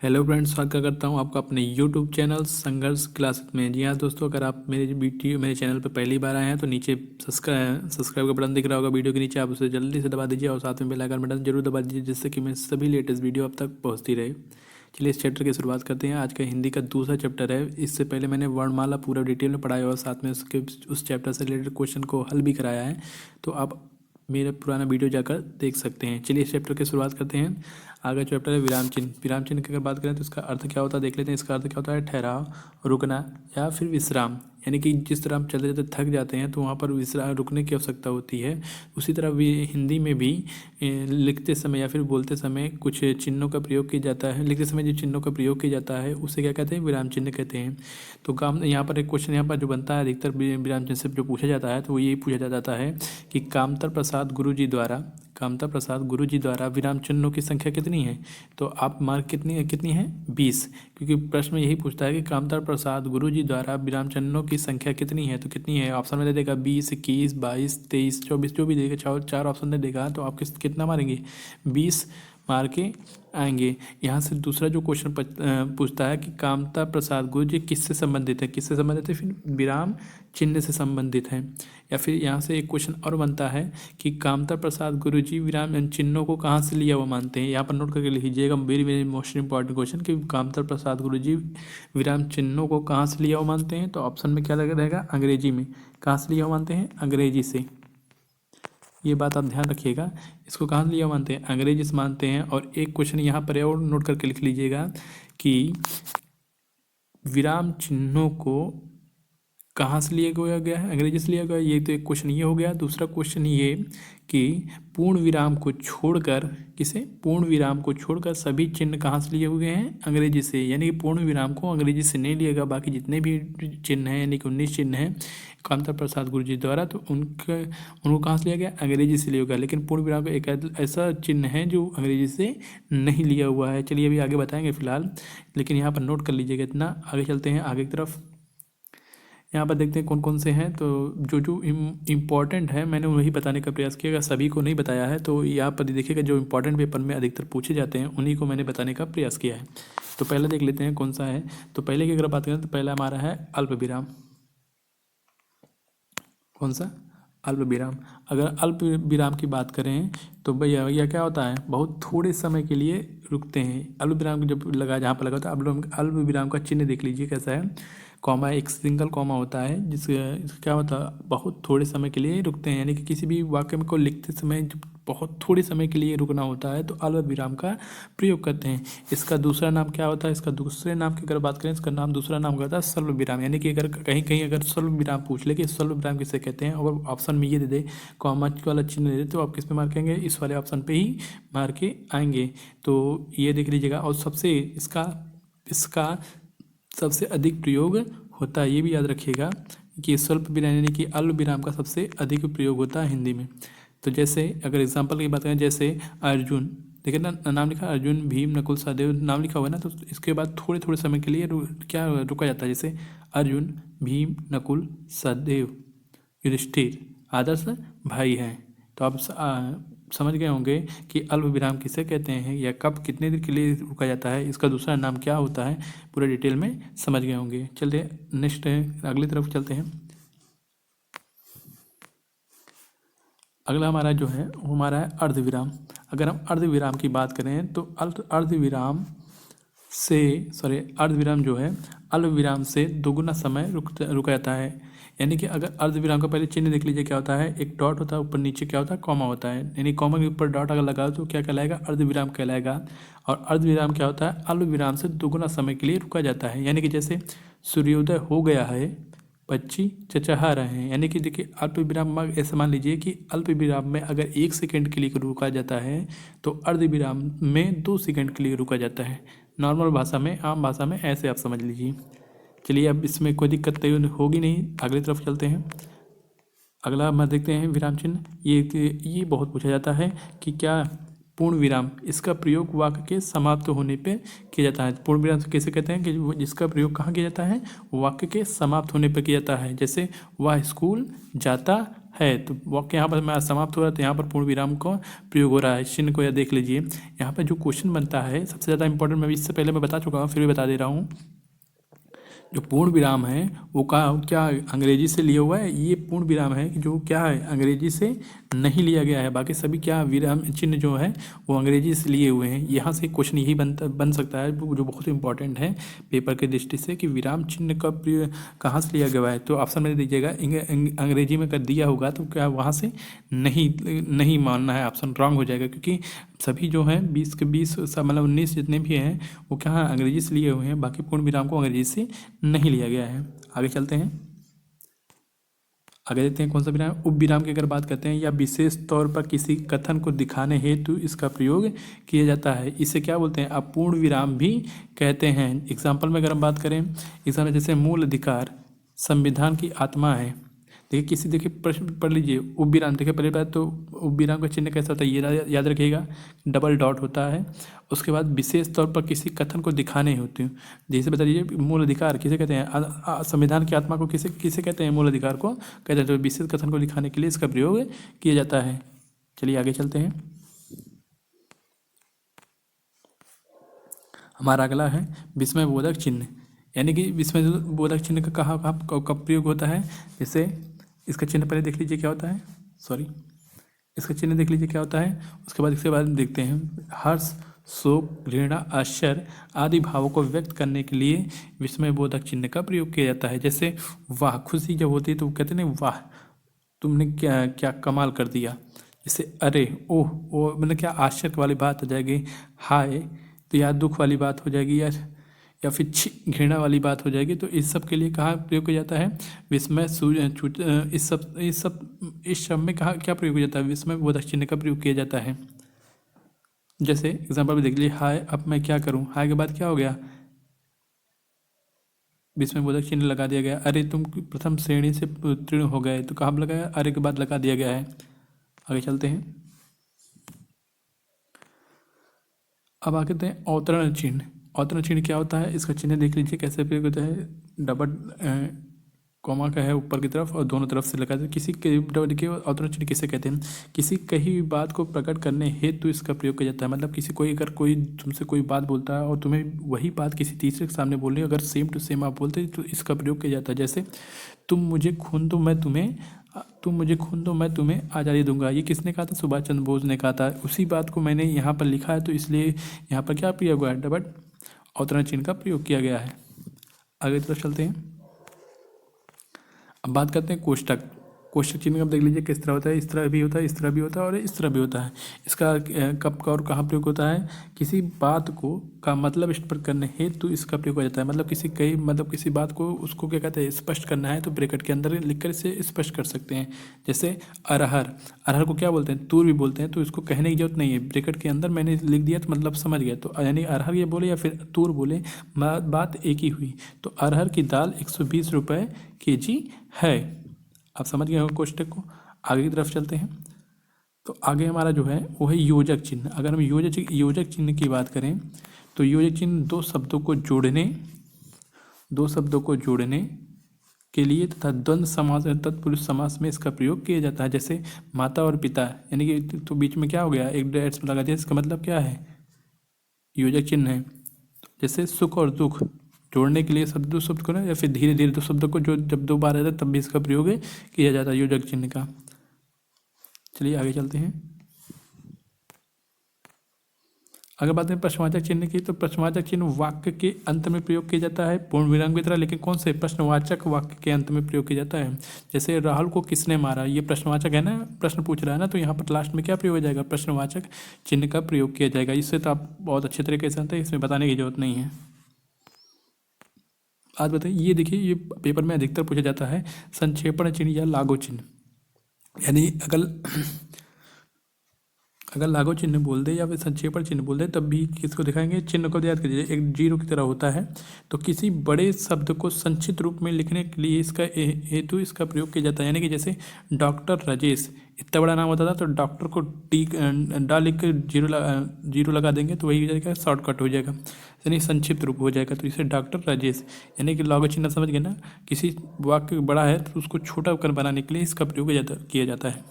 Hello friends, स्वागत करता हूं आपका अपने यूट्यूब चैनल संघर्ष क्लासेस में। जी हाँ दोस्तों, अगर आप मेरे चैनल पर पहली बार आए हैं तो नीचे सब्सक्राइब का बटन दिख रहा होगा वीडियो के नीचे, आप उसे जल्दी से दबा दीजिए और साथ में बेल आइकन बटन जरूर दबा दीजिए, जिससे कि मैं सभी लेटेस्ट वीडियो अब तक पहुँचती रहे। चलिए इस चैप्टर की शुरुआत करते हैं। आज का हिंदी का दूसरा चैप्टर है। इससे पहले मैंने वर्णमाला पूरा डिटेल में पढ़ाया और साथ में उसके उस चैप्टर से रिलेटेड क्वेश्चन को हल भी कराया है, तो आप मेरा पुराना वीडियो जाकर देख सकते हैं। चलिए इस चैप्टर की शुरुआत करते हैं। आगे चैप्टर है विराम चिन्ह। विराम चिन्ह की अगर बात करें तो इसका अर्थ क्या होता है देख लेते हैं। इसका अर्थ क्या होता है? ठहराव, रुकना या फिर विश्राम। यानी कि जिस तरह हम चलते चलते थक जाते हैं तो वहाँ पर विश्राम रुकने की आवश्यकता होती है। उसी तरह भी हिंदी में भी लिखते समय या फिर बोलते समय कुछ चिन्हों का प्रयोग किया जाता है। लिखते समय जो चिन्हों का प्रयोग किया जाता है उसे क्या कहते हैं? विराम चिन्ह कहते हैं। तो काम यहाँ पर एक क्वेश्चन यहाँ पर जो बनता है अधिकतर विराम चिन्ह से जो पूछा जाता है तो वो यही पूछा जाता है कि कामतर प्रसाद गुरु जी द्वारा विराम चिन्हों की संख्या कितनी है? तो आप मार्क कितनी है? 20, क्योंकि प्रश्न में यही पूछता है कि कामतर प्रसाद गुरु जी द्वारा विराम चिन्हों की संख्या कितनी है। तो कितनी है? ऑप्शन में दे देगा 20, 21, 22, 23, 24, जो भी देगा, चार ऑप्शन दे देगा, तो आप कितना मारेंगे? 20 मार के आएंगे। यहाँ से दूसरा जो क्वेश्चन पूछता है कि कामता प्रसाद गुरु जी किससे संबंधित है? किससे संबंधित है? फिर विराम चिन्ह से संबंधित है। या फिर यहाँ से एक क्वेश्चन और बनता है कि कामता प्रसाद गुरु जी विराम चिन्हों को कहाँ से लिया हुआ मानते हैं। यहाँ पर नोट करके लिख लीजिएगा, very very most important question, कि कामता प्रसाद गुरु जी विराम चिन्हों को कहाँ से लिया हुआ मानते हैं। तो ऑप्शन में क्या लगा रहेगा? अंग्रेजी में। कहाँ से लिया हुआ मानते हैं? अंग्रेजी से। ये बात आप ध्यान रखिएगा, इसको कहाँ से लिया मानते हैं? अंग्रेजी से मानते हैं। और एक क्वेश्चन यहाँ पर और नोट करके लिख लीजिएगा कि विराम चिन्हों को कहाँ से लिया गया है? अंग्रेजी से लिया गया। ये तो एक क्वेश्चन ये हो गया। दूसरा क्वेश्चन ये कि पूर्ण विराम को छोड़कर, किसे? पूर्ण विराम को छोड़कर सभी चिन्ह कहाँ से लिए हुए हैं? अंग्रेजी से। यानी कि पूर्ण विराम को अंग्रेजी से नहीं लिया गया, बाकी जितने भी चिन्ह हैं, यानी कि 19 चिन्ह हैं कामता प्रसाद गुरु जी द्वारा, तो उनको कहाँ से लिया गया? अंग्रेजी से लिया गया। लेकिन पूर्ण विराम का एक ऐसा चिन्ह है जो अंग्रेजी से नहीं लिया हुआ है। चलिए अभी आगे बताएंगे फिलहाल, लेकिन यहाँ पर नोट कर लीजिएगा इतना। आगे चलते हैं आगे की तरफ। यहाँ पर देखते हैं कौन कौन से हैं। तो जो इम्पॉर्टेंट है मैंने वही बताने का प्रयास किया, अगर सभी को नहीं बताया है तो यहाँ पर देखिएगा जो इम्पोर्टेंट पेपर में अधिकतर पूछे जाते हैं उन्हीं को मैंने बताने का प्रयास किया है। तो पहले देख लेते हैं कौन सा है। तो पहले की अगर बात करें तो पहला हमारा है अल्प विराम। कौन सा? अल्प विराम। अगर अल्प विराम की बात करें तो भैया यह क्या होता है? बहुत थोड़े समय के लिए रुकते हैं। अल्प विराम जब लगा, जहाँ पर लगा होता है अल्प विराम का चिन्ह देख लीजिए कैसा है। कॉमा, एक सिंगल कॉमा होता है जिसका क्या होता है? बहुत थोड़े समय के लिए रुकते हैं। यानी कि किसी भी वाक्य को लिखते समय जब बहुत थोड़े समय के लिए रुकना होता है तो अल्प विराम का प्रयोग करते हैं। इसका दूसरा नाम क्या होता है? इसका दूसरे नाम की अगर बात करें, इसका नाम दूसरा नाम होता है स्वल्प विराम। यानी कि अगर कहीं कहीं अगर स्वल्प विराम पूछ ले कि स्वल्प विराम किसे कहते हैं, अगर ऑप्शन में ये दे दे, कॉमा वाला चिन्ह दे दे, तो आप किस पे मार करेंगे? इस वाले ऑप्शन पे ही मार के आएंगे। तो ये देख लीजिएगा। और सबसे इसका सबसे अधिक प्रयोग होता है, ये भी याद रखिएगा कि स्वल्प विराम यानी कि अल्प विराम का सबसे अधिक प्रयोग होता है हिंदी में। तो जैसे अगर एग्जांपल की बात करें, जैसे अर्जुन, देखिए ना नाम लिखा अर्जुन, भीम, नकुल, सहदेव नाम लिखा हुआ है ना, तो इसके बाद थोड़े थोड़े समय के लिए क्या रुका जाता है। जैसे अर्जुन, भीम, नकुल, सहदेव, युधिष्ठिर आदर्श भाई हैं। तो आप समझ गए होंगे कि अल्प विराम किसे कहते हैं या कब कितने देर के लिए रुका जाता है, इसका दूसरा नाम क्या होता है, पूरे डिटेल में समझ गए होंगे। चलते नेक्स्ट अगली तरफ चलते हैं। अगला हमारा जो है वो हमारा है अर्धविराम। अगर हम अर्धविराम की बात करें तो अर्धविराम जो है अल्प विराम से दोगुना समय रुका जाता है। यानी कि अगर अर्धविराम का पहले चिन्ह देख लीजिए क्या होता है? एक डॉट होता है, ऊपर नीचे क्या होता है? कॉमा होता है। यानी कॉमा के ऊपर डॉट अगर लगाओ तो क्या कहलाएगा? अर्धविराम कहलाएगा। और अर्धविराम क्या होता है? अल्प विराम से दोगुना समय के लिए रुका जाता है। यानी कि जैसे सूर्योदय हो गया है, पक्षी चहचहा रहे हैं। यानी कि देखिए अल्प विराम में ऐसा मान लीजिए कि अल्प विराम में अगर 1 सेकंड के लिए रुका जाता है तो अर्ध विराम में 2 सेकंड के लिए रुका जाता है। नॉर्मल भाषा में, आम भाषा में ऐसे आप समझ लीजिए। चलिए अब इसमें कोई दिक्कत होगी नहीं, अगली तरफ चलते हैं। अगला हम देखते हैं विराम चिन्ह। ये बहुत पूछा जाता है कि क्या पूर्ण विराम, इसका प्रयोग वाक्य के समाप्त होने पे किया जाता है। पूर्ण विराम कैसे कहते हैं? कि जिसका प्रयोग कहाँ किया जाता है? वाक्य के समाप्त होने पर किया जाता है। जैसे वह स्कूल जाता है। तो वाक्य यहाँ पर मैं समाप्त हो रहा है, तो यहाँ पर पूर्ण विराम का प्रयोग हो रहा है। चिन्ह को यह देख लीजिए। यहाँ पर जो क्वेश्चन बनता है सबसे ज़्यादा इंपॉर्टेंट, मैं इससे पहले मैं बता चुका हूँ, फिर भी बता दे रहा हूँ। जो पूर्ण विराम है वो क्या अंग्रेजी से लिया हुआ है। ये पूर्ण विराम है कि जो क्या है अंग्रेजी से नहीं लिया गया है। बाकी सभी क्या विराम चिन्ह जो है वो अंग्रेजी से लिए हुए हैं। यहाँ से क्वेश्चन यही बन सकता है जो बहुत इंपॉर्टेंट है पेपर की दृष्टि से, कि विराम चिन्ह का प्रयोग कहाँ से लिया गया है। तो ऑप्शन में दीजिएगा अंग्रेजी में कर दिया होगा तो क्या वहाँ से नहीं मानना है, ऑप्शन रॉन्ग हो जाएगा। क्योंकि सभी जो हैं 20 के 20 मतलब 19 जितने भी हैं वो क्या है अंग्रेजी से लिए हुए हैं। बाकी पूर्ण विराम को अंग्रेजी से नहीं लिया गया है। आगे चलते हैं, आगे देखते हैं कौन सा विराम। उप विराम की अगर बात करते हैं, या विशेष तौर पर किसी कथन को दिखाने हेतु इसका प्रयोग किया जाता है। इसे क्या बोलते हैं, अपूर्ण विराम भी कहते हैं। एग्जाम्पल में अगर हम बात करें, एग्जाम्पल जैसे मूल अधिकार संविधान की आत्मा है। देखिए प्रश्न पढ़ लीजिए। उप विराम देखिए, पहले बात तो उप विराम का चिन्ह कैसा होता है ये याद रखिएगा, डबल डॉट होता है। उसके बाद विशेष तौर पर किसी कथन को दिखाने होते हैं। जैसे बता दीजिए मूल अधिकार किसे कहते हैं, संविधान की आत्मा को किसे कहते हैं, मूल अधिकार को कहते हैं। तो विशेष कथन को दिखाने के लिए इसका प्रयोग किया जाता है। चलिए आगे चलते हैं। हमारा अगला है विस्मय बोधक चिन्ह। यानी कि विस्मय बोधक चिन्ह का कहाँ कब प्रयोग होता है। जैसे इसका चिन्ह पहले देख लीजिए क्या होता है, इसका चिन्ह देख लीजिए क्या होता है। उसके बाद इसके बाद देखते हैं, हर्ष शोक घृणा आश्चर्य आदि भावों को व्यक्त करने के लिए विस्मय बोधक चिन्ह का प्रयोग किया जाता है। जैसे वाह, खुशी जब होती है तो कहते हैं वाह तुमने क्या क्या कमाल कर दिया। जैसे अरे ओह मतलब क्या आश्चर्य वाली बात हो जाएगी। हाय तो यार दुख वाली बात हो जाएगी यार, या फिर छी घृणा वाली बात हो जाएगी। तो इस सब के लिए कहाँ प्रयोग किया जाता है, विस्मय इस सब में कहाँ क्या प्रयोग किया जाता है, विस्मय बोधक चिन्ह का प्रयोग किया जाता है। जैसे एग्जाम्पल में देख लीजिए, हाय अब मैं क्या करूँ। हाय के बाद क्या हो गया, विस्मय बोधक चिन्ह लगा दिया गया। अरे तुम प्रथम श्रेणी से उत्तीर्ण हो गए, तो कहाँ लगाया, अरे के बाद लगा दिया गया है। आगे चलते हैं, अब आगे देखते हैं अवतरण चिन्ह। अवतरण चिन्ह क्या होता है, इसका चिन्ह देख लीजिए कैसे प्रयोग होता है। डबल कॉमा का है ऊपर की तरफ और दोनों तरफ से लगा दिया। किसी के अवतरण चिन्ह किसे कहते हैं, किसी कही हुई बात को प्रकट करने हेतु इसका प्रयोग किया जाता है। मतलब किसी अगर कोई तुमसे कोई बात बोलता है और तुम्हें वही बात किसी तीसरे के सामने बोलनी है, अगर सेम टू सेम आप बोलते हैं तो इसका प्रयोग किया जाता है। जैसे तुम मुझे खून दो मैं तुम्हें आज़ादी दूंगा। ये किसने कहा था, सुभाष चंद्र बोस ने कहा था। उसी बात को मैंने यहाँ पर लिखा है, तो इसलिए यहाँ पर क्या प्रयोग हुआ है, डबल अवतरण चिन्ह का प्रयोग किया गया है। आगे तरफ चलते हैं, अब बात करते हैं कोष्टक चिन्ह का देख लीजिए किस तरह होता है। इस तरह भी होता है, इस तरह भी होता है और इस तरह भी होता है। इसका कब का और कहाँ प्रयोग होता है, किसी बात को का मतलब स्पष्ट करने हेतु इसका प्रयोग हो जाता है। मतलब किसी बात को उसको क्या कहते हैं, स्पष्ट करना है तो ब्रैकेट के अंदर लिखकर इसे स्पष्ट कर सकते हैं। जैसे अरहर को क्या बोलते हैं, तूर भी बोलते हैं। तो इसको कहने की जरूरत नहीं है, ब्रैकेट के अंदर मैंने लिख दिया तो मतलब समझ गया। तो यानी अरहर ये बोले या फिर तूर बोले, बात एक ही हुई। तो अरहर की दाल 120 रुपये kg है। आप समझ गए हो कोष्टक को। आगे की तरफ चलते हैं, तो आगे हमारा जो है वो है योजक चिन्ह। अगर हम योजक चिन्ह की बात करें तो योजक चिन्ह दो शब्दों को जोड़ने के लिए तथा द्वंद्व समास तत्पुरुष समास में इसका प्रयोग किया जाता है। जैसे माता और पिता, यानी कि तो बीच में क्या हो गया, एक डैश लगा दिया, इसका मतलब क्या है, योजक चिन्ह है। जैसे सुख और दुख जोड़ने के लिए दो शब्द को ना, या फिर धीरे धीरे दो शब्दों को जो जब दो बार आता है तब भी इसका प्रयोग किया जाता है योजक चिन्ह का। चलिए आगे चलते हैं, अगर बात करें प्रश्नवाचक चिन्ह की, तो प्रश्नवाचक चिन्ह वाक्य के अंत में प्रयोग किया जाता है पूर्ण विराम की तरह, लेकिन कौन से, प्रश्नवाचक वाक्य के अंत में प्रयोग किया जाता है। जैसे राहुल को किसने मारा, ये प्रश्नवाचक है ना, प्रश्न पूछ रहा है ना, तो यहाँ पर लास्ट में क्या प्रयोग हो जाएगा, प्रश्नवाचक चिन्ह का प्रयोग किया जाएगा। इससे तो आप बहुत अच्छे तरीके से जानते हैं, इसमें बताने की जरूरत नहीं है। आज बताइए, ये देखिए ये पेपर में अधिकतर पूछा जाता है संक्षेपण चिन्ह या लागू चिन्ह। यानी अगर लागू चिन्ह बोल दे या फिर संक्षेपण चिन्ह बोल दे तब भी किसको दिखाएंगे, चिन्ह को याद करिए, एक जीरो की तरह होता है। तो किसी बड़े शब्द को संक्षिप्त रूप में लिखने के लिए इसका हेतु इसका प्रयोग किया जाता है। यानी कि जैसे डॉक्टर राजेश इतना बड़ा नाम होता था, तो डॉक्टर को डा लिख कर जीरो लगा देंगे तो वही हो जाएगा, शॉर्टकट हो जाएगा। यानी संक्षिप्त रूप हो जाएगा। तो इसे डॉक्टर राजेश, यानी कि लघु चिन्ह समझ गए ना, किसी वाक्य बड़ा है तो उसको छोटा कर बनाने के लिए इसका प्रयोग किया जाता है।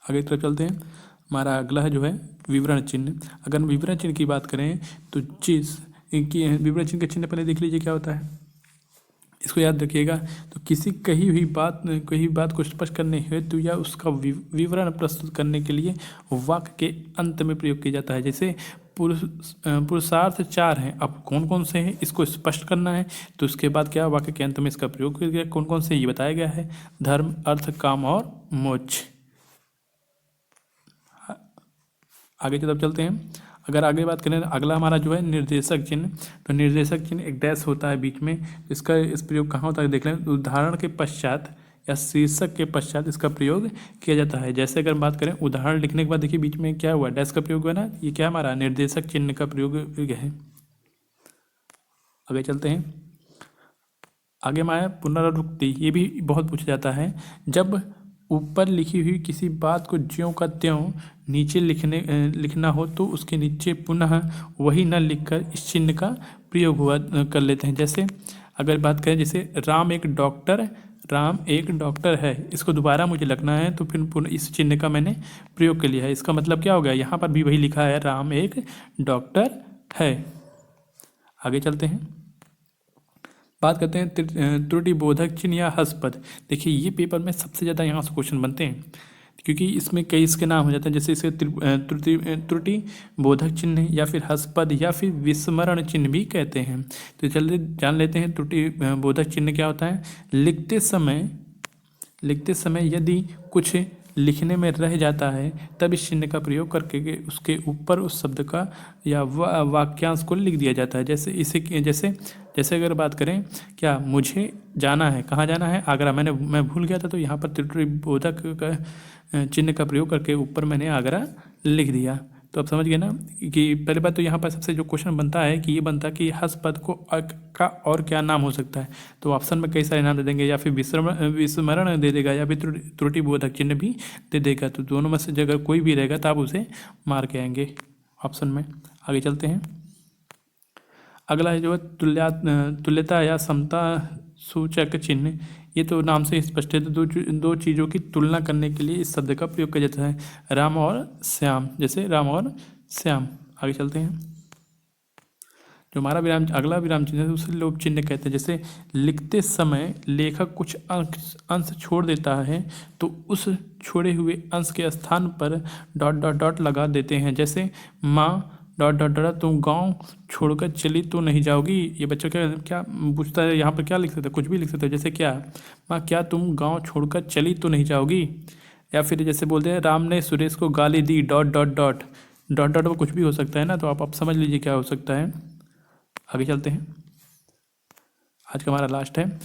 आगे की तरफ चलते हैं। हमारा अगला है जो है विवरण चिन्ह। अगर विवरण चिन्ह की बात करें तो चीज इनकी विवरण चिन्ह का चिन्ह पहले देख लीजिए क्या होता है, इसको याद रखिएगा। तो किसी कही हुई बात को स्पष्ट करने हेतु या उसका विवरण प्रस्तुत करने के लिए वाक्य के अंत में प्रयोग किया जाता है। जैसे पुरुषार्थ 4 हैं, अब कौन कौन से हैं इसको स्पष्ट करना है, तो उसके बाद क्या वाक्य के अंत में इसका प्रयोग किया गया, कौन कौन से ये बताया गया है, धर्म, अर्थ, काम और मोक्ष। आगे की तरफ चलते हैं। अगर आगे बात करें अगला हमारा जो है निर्देशक चिन्ह, तो निर्देशक चिन्ह एक डैश होता है बीच में, इसका इस प्रयोग कहाँ होता है देख लें। उदाहरण के पश्चात या शीर्षक के पश्चात इसका प्रयोग किया जाता है। जैसे अगर बात करें उदाहरण लिखने के बाद देखिए बीच में क्या हुआ, डैश का प्रयोग हुआ ना, ये क्या हमारा निर्देशक चिन्ह का प्रयोग है। आगे चलते हैं। आगे हमारा पुनरावृत्ति, ये भी बहुत पूछा जाता है। जब ऊपर लिखी हुई किसी बात को ज्यों का त्यों नीचे लिखना हो तो उसके नीचे पुनः वही न लिखकर इस चिन्ह का प्रयोग हुआ कर लेते हैं। जैसे अगर बात करें जैसे राम एक डॉक्टर है, इसको दोबारा मुझे लिखना है तो फिर पुनः इस चिन्ह का मैंने प्रयोग कर लिया है। इसका मतलब क्या हो गया, यहाँ पर भी वही लिखा है राम एक डॉक्टर है। आगे चलते हैं, बात करते हैं त्रुटि बोधक चिन्ह या हस्पद। देखिए ये पेपर में सबसे ज़्यादा यहाँ से क्वेश्चन बनते हैं क्योंकि इसमें कई इसके नाम हो जाते हैं। जैसे इसे त्रुटि बोधक चिन्ह या फिर हस्पद या फिर विस्मरण चिन्ह भी कहते हैं। तो चलिए जान लेते हैं त्रुटि बोधक चिन्ह क्या होता है। लिखते समय यदि कुछ लिखने में रह जाता है तब इस चिन्ह का प्रयोग करके उसके ऊपर उस शब्द का या वाक्यांश को लिख दिया जाता है। जैसे अगर बात करें क्या मुझे जाना है, कहाँ जाना है, आगरा, मैं भूल गया था तो यहाँ पर त्रुटि बोधक का चिन्ह का प्रयोग करके ऊपर मैंने आगरा लिख दिया। तो आप समझ गए ना कि पहली बात तो यहाँ पर सबसे जो क्वेश्चन बनता है कि ये बनता है कि हस्पद का और क्या नाम हो सकता है। तो ऑप्शन में कई सारे नाम दे देंगे, या फिर विस्मरण दे देगा या फिर त्रुटि बोधक चिन्ह भी दे देगा। तो दोनों में से अगर कोई भी रहेगा तो आप उसे मार के आएंगे ऑप्शन में। आगे चलते हैं। अगला है जो है तुल्यता या समता सूचक चिन्ह। ये तो नाम से स्पष्ट है, तो दो चीज़ों की तुलना करने के लिए इस शब्द का प्रयोग किया जाता है, राम और श्याम। जैसे राम और श्याम। आगे चलते हैं। जो हमारा अगला विराम चिन्ह है उसे लोप चिन्ह कहते हैं। जैसे लिखते समय लेखक कुछ अंश छोड़ देता है तो उस छोड़े हुए अंश के स्थान पर ... लगा देते हैं। जैसे माँ ... तुम गांव छोड़कर चली तो नहीं जाओगी। ये बच्चा क्या पूछता है, यहाँ पर क्या लिख सकते हैं, कुछ भी लिख सकते हैं। जैसे क्या, माँ क्या तुम गांव छोड़कर चली तो नहीं जाओगी। या फिर जैसे बोलते हैं राम ने सुरेश को गाली दी ... पर कुछ भी हो सकता है ना, तो आप समझ लीजिए क्या हो सकता है। आगे चलते हैं। आज का हमारा लास्ट है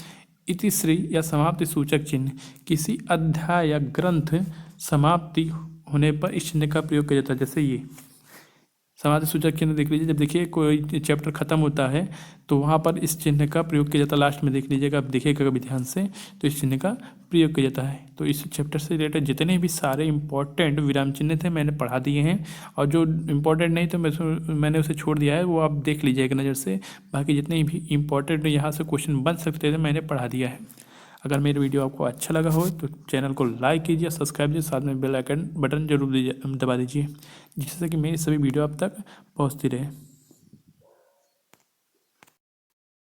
इतिश्री या समाप्ति सूचक चिन्ह। किसी अध्याय या ग्रंथ समाप्ति होने पर इस चिन्ह का प्रयोग किया जाता है। जैसे ये समाप्ति सूचक चिन्ह देख लीजिए, जब देखिए कोई चैप्टर खत्म होता है तो वहाँ पर इस चिन्ह का प्रयोग किया जाता है। लास्ट में देख लीजिएगा, आप देखिएगा कभी ध्यान से, तो इस चिन्ह का प्रयोग किया जाता है। तो इस चैप्टर से रिलेटेड जितने भी सारे इंपॉर्टेंट विराम चिन्ह थे मैंने पढ़ा दिए हैं, और जो इंपॉर्टेंट नहीं थे मैंने उसे छोड़ दिया है, वो आप देख लीजिएगा नज़र से। बाकी जितने भी इंपॉर्टेंट यहाँ से क्वेश्चन बन सकते थे मैंने पढ़ा दिया है। अगर मेरी वीडियो आपको अच्छा लगा हो तो चैनल को लाइक कीजिए, सब्सक्राइब कीजिए, साथ में बेल आइकन बटन जरूर दबा दीजिए, जिससे कि मेरी सभी वीडियो आप तक पहुंचती रहे।